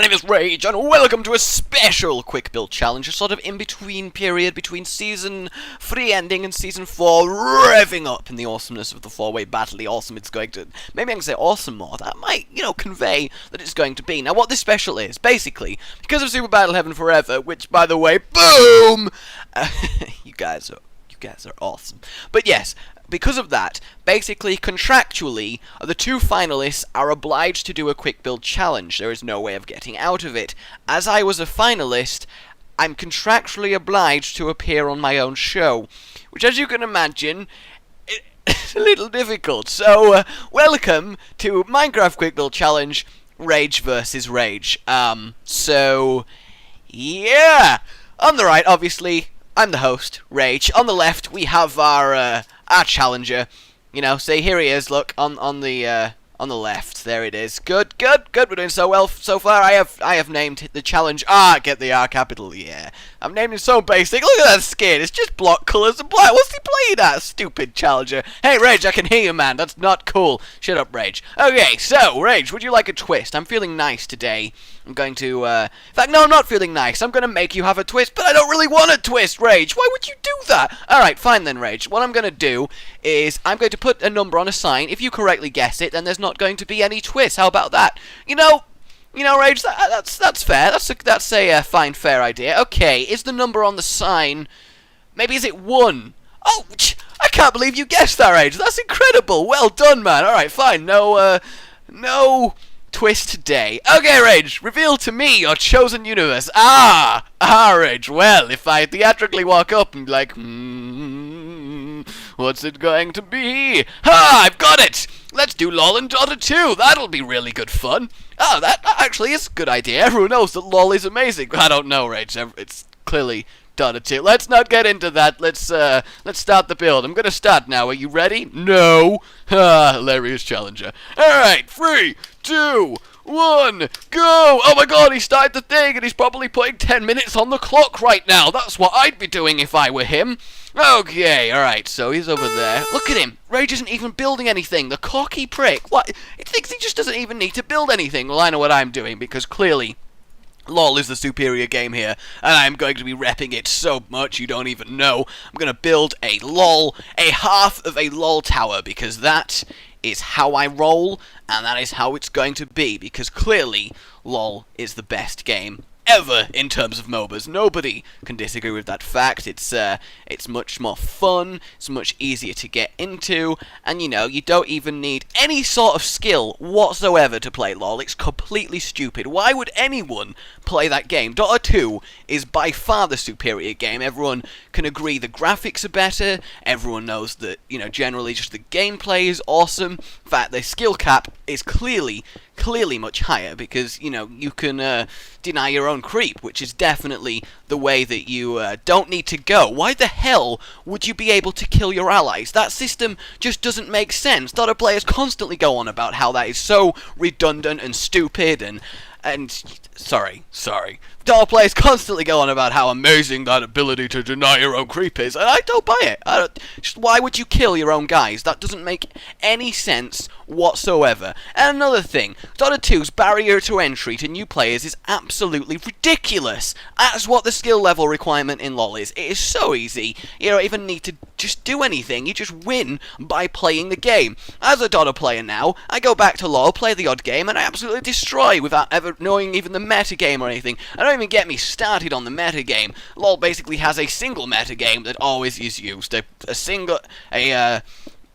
name is Rage, and welcome to a special quick build challenge, a sort of in-between period between Season 3 ending and Season 4 revving up in the awesomeness of the four-way battle, the awesome it's going to... Maybe I can say awesome more, that might, convey that it's going to be. Now, what this special is, basically, because of Super Battle Heaven Forever, which, by the way, boom! You guys are awesome. But yes... Because of that, basically, contractually, the two finalists are obliged to do a quick build challenge. There is no way of getting out of it. As I was a finalist, I'm contractually obliged to appear on my own show, which, as you can imagine, is a little difficult. So, welcome to Minecraft Quick Build Challenge, Rage versus Rage. So, yeah! On the right, obviously, I'm the host, Rage. On the left, we have our challenger. See, here he is, look, on the left. There it is. Good. We're doing so well so far. I have named the challenge get the R capital, yeah. I've named it so basic. Look at that skin. It's just block colours and black. What's he playing at, stupid challenger? Hey, Rage, I can hear you, man. That's not cool. Shut up, Rage. Okay, so, Rage, would you like a twist? I'm feeling nice today. I'm going to, in fact, no, I'm not feeling nice. I'm going to make you have a twist, but I don't really want a twist, Rage. Why would you do that? Alright, fine then, Rage. What I'm going to do is I'm going to put a number on a sign. If you correctly guess it, then there's not going to be any twist. How about that? Rage, that's fair. That's a fine, fair idea. Okay, is the number on the sign... Maybe is it 1? Oh, I can't believe you guessed that, Rage. That's incredible. Well done, man. Alright, fine. No twist today. Okay, Rage, reveal to me your chosen universe. Rage, well, if I theatrically walk up and be like, what's it going to be? I've got it! Let's do LOL and Dota 2, that'll be really good fun. That actually is a good idea. Everyone knows that LOL is amazing. I don't know, Rage, it's clearly Dota 2. Let's not get into that. Let's start the build. I'm gonna start now. Are you ready? No. Hilarious challenger. Alright, 3, 2, 1, go! Oh my god, he started the thing and he's probably putting 10 minutes on the clock right now. That's what I'd be doing if I were him. Okay, alright, so he's over there. Look at him. Rage isn't even building anything. The cocky prick. What? He thinks he just doesn't even need to build anything. Well, I know what I'm doing because clearly... LOL is the superior game here, and I'm going to be repping it so much you don't even know. I'm going to build a half of a LOL tower, because that is how I roll, and that is how it's going to be, because clearly LOL is the best game ever in terms of MOBAs. Nobody can disagree with that fact. It's much more fun, it's much easier to get into, and you don't even need any sort of skill whatsoever to play LOL. It's completely stupid. Why would anyone play that game? Dota 2 is by far the superior game. Everyone can agree the graphics are better, everyone knows that, generally just the gameplay is awesome. In fact, the skill cap is clearly much higher, because, you can deny your own creep, which is definitely the way that you don't need to go. Why the hell would you be able to kill your allies? That system just doesn't make sense. Dota players constantly go on about how that is so redundant and stupid and sorry. Dota players constantly go on about how amazing that ability to deny your own creep is, and I don't buy it. Just why would you kill your own guys? That doesn't make any sense whatsoever. And another thing, Dota 2's barrier to entry to new players is absolutely ridiculous. That's what the skill level requirement in LoL is. It is so easy. You don't even need to just do anything. You just win by playing the game. As a Dota player now, I go back to LoL, play the odd game, and I absolutely destroy without ever knowing even the meta game or anything. I don't even get me started on the meta game. LoL basically has a single meta game that always is used. A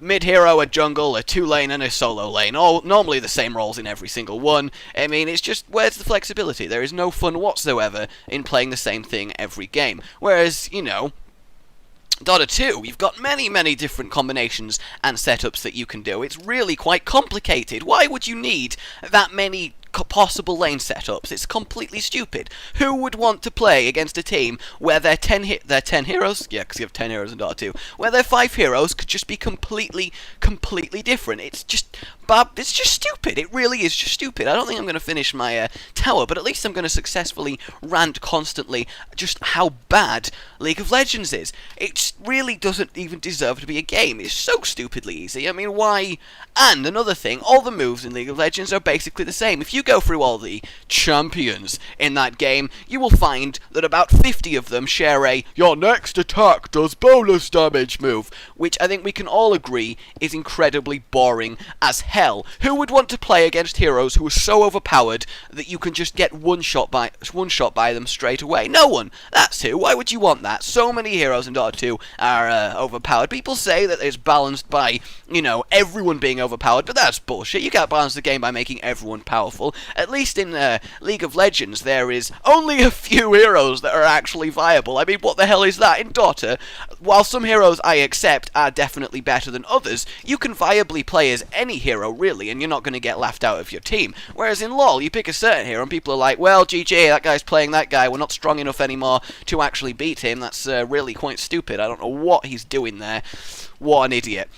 mid-hero, a jungle, a 2-lane, and a solo lane. All normally the same roles in every single one. I mean, it's just, where's the flexibility? There is no fun whatsoever in playing the same thing every game. Whereas, Dota 2, you've got many different combinations and setups that you can do. It's really quite complicated. Why would you need that many possible lane setups? It's completely stupid. Who would want to play against a team where their 10 heroes, yeah, because you have 10 heroes in Dota 2, where their 5 heroes could just be completely different? It's just it's just stupid. It really is just stupid. I don't think I'm going to finish my tower, but at least I'm going to successfully rant constantly just how bad League of Legends is. It just really doesn't even deserve to be a game. It's so stupidly easy. I mean, why? And another thing, all the moves in League of Legends are basically the same. If you go through all the champions in that game, you will find that about 50 of them share a "your next attack does bonus damage" move, which I think we can all agree is incredibly boring as hell. Who would want to play against heroes who are so overpowered that you can just get one shot by them straight away? No one. That's who. Why would you want that? So many heroes in Dota 2 are overpowered. People say that it's balanced by, everyone being overpowered, but that's bullshit. You can't balance the game by making everyone powerful. At least in League of Legends, there is only a few heroes that are actually viable. I mean, what the hell is that? In Dota, while some heroes I accept are definitely better than others, you can viably play as any hero, really, and you're not going to get laughed out of your team. Whereas in LoL, you pick a certain hero and people are like, well, GG, that guy's playing that guy, we're not strong enough anymore to actually beat him. That's really quite stupid. I don't know what he's doing there. What an idiot.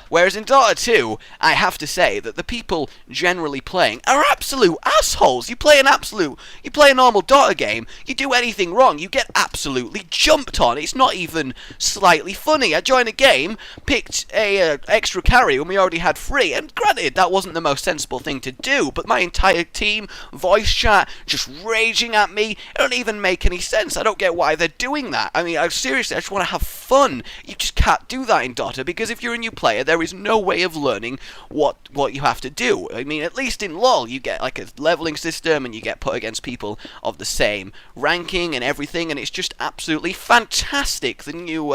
Whereas in Dota 2, I have to say that the people generally playing are absolute assholes. You play a normal Dota game, you do anything wrong, you get absolutely jumped on. It's not even slightly funny. I joined a game, picked a extra carry when we already had free, and granted, that wasn't the most sensible thing to do, but my entire team, voice chat, just raging at me, it don't even make any sense. I don't get why they're doing that. I mean, seriously, I just want to have fun. You just can't do that in Dota, because if you're a new player, there is no way of learning what you have to do. I mean, at least in LoL, you get like a leveling system, and you get put against people of the same ranking and everything, and it's just absolutely fantastic. The new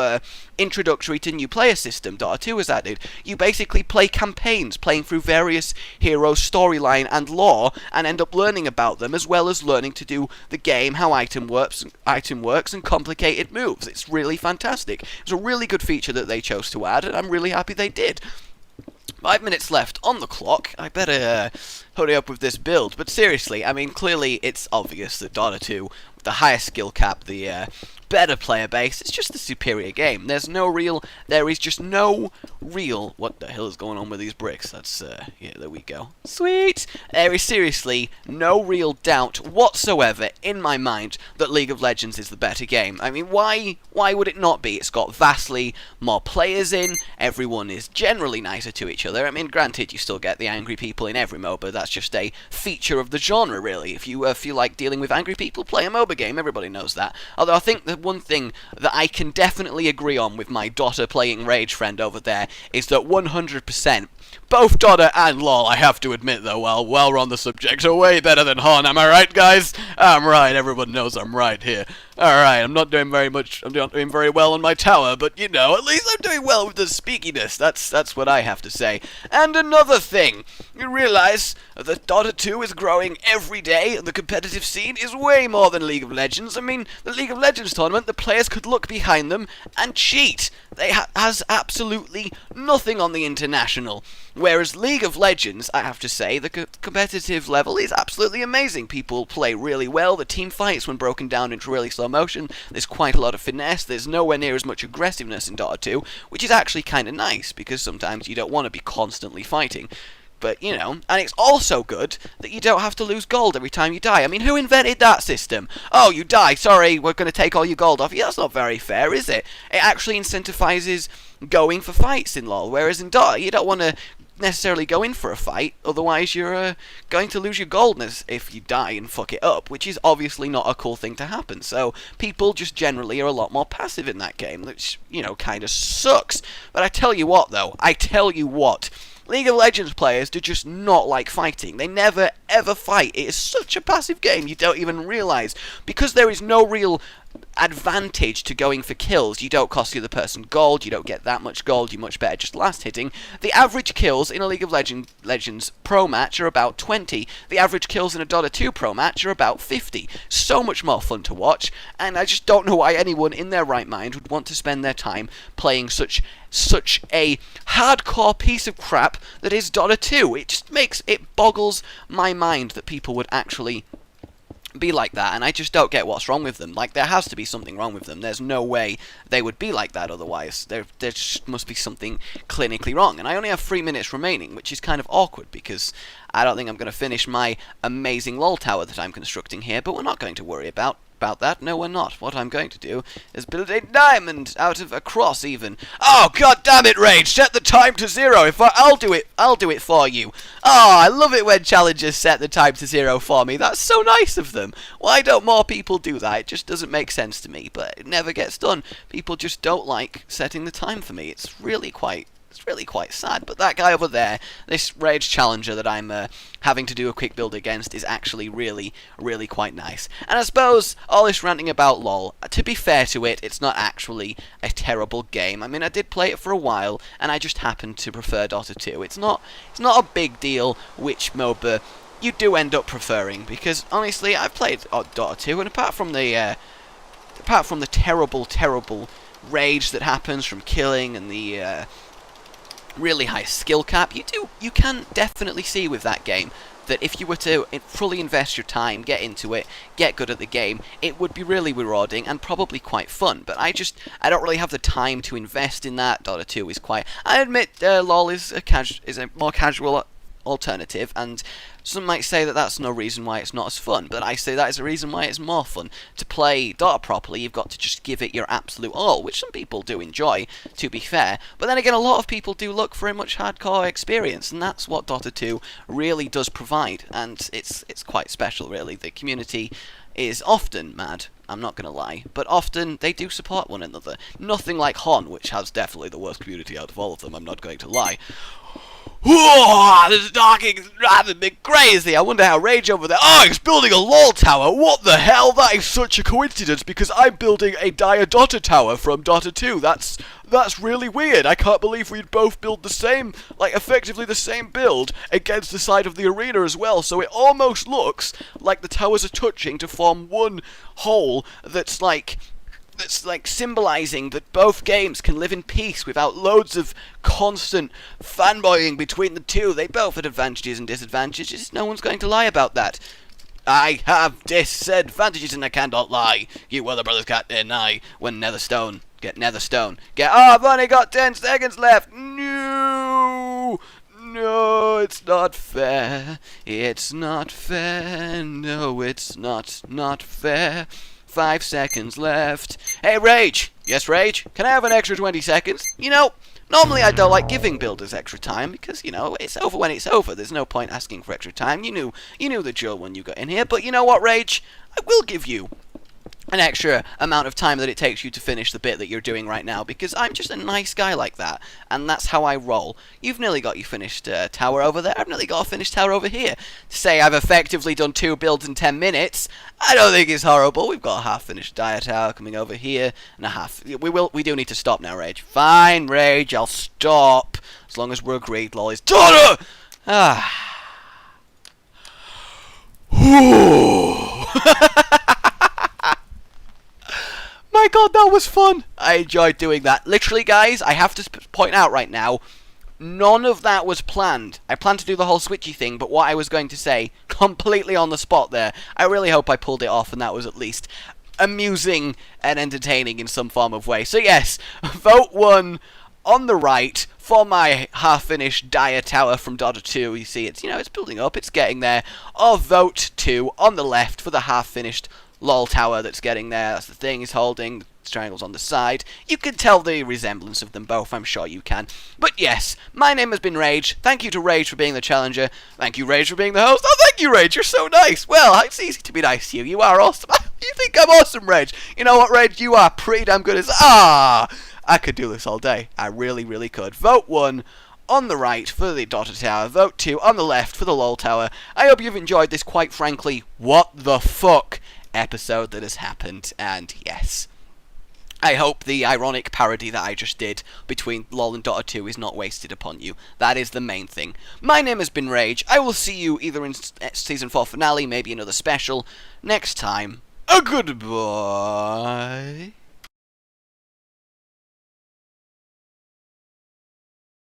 introductory to new player system Dota 2 has added. You basically play campaigns, playing through various heroes' storyline and lore, and end up learning about them, as well as learning to do the game, how item works, and complicated moves. It's really fantastic. It's a really good feature that they chose to add, and I'm really happy they did. 5 minutes left on the clock. I better hurry up with this build. But seriously, I mean, clearly it's obvious that Dota 2, with the higher skill cap, the better player base, it's just the superior game. There is just no real, what the hell is going on with these bricks? That's, yeah, there we go. Sweet! There is seriously no real doubt whatsoever in my mind that League of Legends is the better game. I mean, why would it not be? It's got vastly more players in, everyone is generally nicer to each other. I mean, granted, you still get the angry people in every MOBA, that's just a feature of the genre, really. If you feel like dealing with angry people, play a MOBA game, everybody knows that. Although I think the one thing that I can definitely agree on with my Dota playing rage friend over there is that 100%, both Dota and LoL, I have to admit though, while we're on the subject, are way better than Hon. Am I right, guys? I'm right, everyone knows I'm right here. Alright, I'm not doing very well on my tower, but at least I'm doing well with the speakiness. That's what I have to say. And another thing, you realize that Dota 2 is growing every day, and the competitive scene is way more than League of Legends. I mean, the League of Legends tournament, the players could look behind them and cheat. They has absolutely nothing on the international. Whereas League of Legends, I have to say, the competitive level is absolutely amazing. People play really well, the team fights, when broken down into really slow motion, there's quite a lot of finesse, there's nowhere near as much aggressiveness in Dota 2, which is actually kind of nice, because sometimes you don't want to be constantly fighting. But, and it's also good that you don't have to lose gold every time you die. I mean, who invented that system? Oh, you die, sorry, we're going to take all your gold off you. That's not very fair, is it? It actually incentivizes going for fights in LoL, whereas in Dota, you don't want to necessarily go in for a fight, otherwise you're going to lose your goldness if you die and fuck it up, which is obviously not a cool thing to happen. So people just generally are a lot more passive in that game, which, kind of sucks. But I tell you what, though, League of Legends players do just not like fighting. They never, ever fight. It is such a passive game, you don't even realise. Because there is no real advantage to going for kills. You don't cost the other person gold, you don't get that much gold, you're much better just last hitting. The average kills in a League of Legends Pro match are about 20. The average kills in a Dota 2 Pro match are about 50. So much more fun to watch, and I just don't know why anyone in their right mind would want to spend their time playing such a hardcore piece of crap that is Dota 2. It boggles my mind that people would actually be like that, and I just don't get what's wrong with them. Like, there has to be something wrong with them. There's no way they would be like that otherwise. There just must be something clinically wrong. And I only have 3 minutes remaining, which is kind of awkward, because I don't think I'm going to finish my amazing lol tower that I'm constructing here, but we're not going to worry about that. No, we're not. What I'm going to do is build a diamond out of a cross, even. Oh, god damn it, Rage! Set the time to 0. I'll do it for you. Oh, I love it when challengers set the time to 0 for me. That's so nice of them. Why don't more people do that? It just doesn't make sense to me, but it never gets done. People just don't like setting the time for me. It's really quite sad. But that guy over there, this Rage Challenger that I'm having to do a quick build against, is actually really quite nice. And I suppose all this ranting about LOL, to be fair to it, it's not actually a terrible game. I mean, I did play it for a while, and I just happened to prefer Dota 2. It's not a big deal which MOBA you do end up preferring, because honestly, I've played Dota 2, and apart from the terrible rage that happens from killing and the really high skill cap, you can definitely see with that game that if you were to fully invest your time, get into it, get good at the game, it would be really rewarding and probably quite fun. But I don't really have the time to invest in that. Dota 2 is quite... I admit LoL is a more casual alternative, and some might say that that's no reason why it's not as fun, but I say that is a reason why it's more fun. To play Dota properly, you've got to just give it your absolute all, which some people do enjoy, to be fair, but then again, a lot of people do look for a much hardcore experience, and that's what Dota 2 really does provide, and it's quite special, really. The community is often mad, I'm not going to lie, but often they do support one another. Nothing like Hon, which has definitely the worst community out of all of them, I'm not going to lie. Whoa, this talking is driving me crazy. I wonder how Rage over there... Oh, he's building a LOL tower. What the hell? That is such a coincidence, because I'm building a Dire Dota tower from Dota 2. That's really weird. I can't believe we'd both build the same, like, effectively the same build against the side of the arena as well. So it almost looks like the towers are touching to form one whole that's like symbolizing that both games can live in peace without loads of constant fanboying between the two. They both had advantages and disadvantages. No one's going to lie about that. I have disadvantages and I cannot lie. You other brothers can't deny. When Netherstone, get Netherstone. Oh, I've only got 10 seconds left. No, it's not fair. It's not fair. No, it's not fair. 5 seconds left. Hey, Rage! Yes, Rage? Can I have an extra 20 seconds? You know, normally I don't like giving builders extra time, because, you know, it's over when it's over. There's no point asking for extra time. You knew the drill when you got in here, but you know what, Rage? I will give you an extra amount of time that it takes you to finish the bit that you're doing right now, because I'm just a nice guy like that, and that's how I roll. You've nearly got your finished tower over there. I've nearly got a finished tower over here. To say I've effectively done 2 builds in 10 minutes, I don't think it's horrible. We've got a half-finished Dire tower coming over here, and a half... We do need to stop now, Rage. Fine, Rage, I'll stop. As long as we're agreed, lol is... Donna! My god, that was fun! I enjoyed doing that. Literally, guys, I have to point out right now, none of that was planned. I planned to do the whole switchy thing, but what I was going to say, completely on the spot there. I really hope I pulled it off, and that was at least amusing and entertaining in some form of way. So yes, vote 1 on the right for my half-finished Dire tower from Dota 2. You see, it's building up, it's getting there. Or vote 2 on the left for the half-finished LOL tower that's getting there. That's the thing he's holding. The triangle's on the side. You can tell the resemblance of them both, I'm sure you can. But yes, my name has been Rage. Thank you to Rage for being the challenger. Thank you, Rage, for being the host. Oh, thank you, Rage. You're so nice. Well, it's easy to be nice to you. You are awesome. You think I'm awesome, Rage. You know what, Rage? You are pretty damn good as... I could do this all day. I really could. Vote 1 on the right for the Dota tower. Vote 2 on the left for the LOL tower. I hope you've enjoyed this, quite frankly, what the fuck episode that has happened, and yes, I hope the ironic parody that I just did between LOL and Dota 2 is not wasted upon you. That is the main thing. My name has been Rage. I will see you either in Season 4 finale, maybe another special, next time. Goodbye.